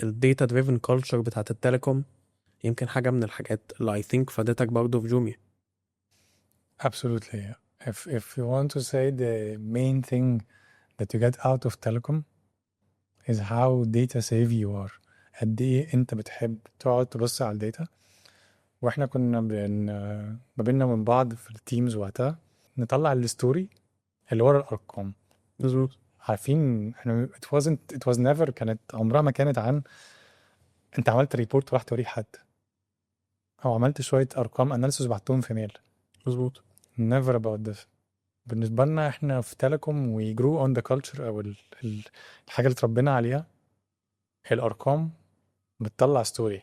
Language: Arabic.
الديتا دريفن كولتشر بتاعت التليكوم يمكن حاجة من الحاجات اللي I think فادتك برضه في جوميا. Absolutely. If you want to say the main thing that you get out of telecom is how data savvy you are. قد ايه انت بتحب تقعد تبص على الداتا. واحنا كنا ما بيننا ومن بعض في التيمز وقتها نطلع الستوري اللي ورا الارقام. مظبوط. عارفين احنا it was never كانت عمرها ما كانت عن انت عملت ريبورت وراح توريه حد او عملت شويه ارقام اناليسيس بعتهم في ميل. مظبوط. never about this. بالنسبه لنا احنا في تيليكوم we grew on the culture او الحاجه اللي اتربينا عليها. الارقام بتطلع ستوري.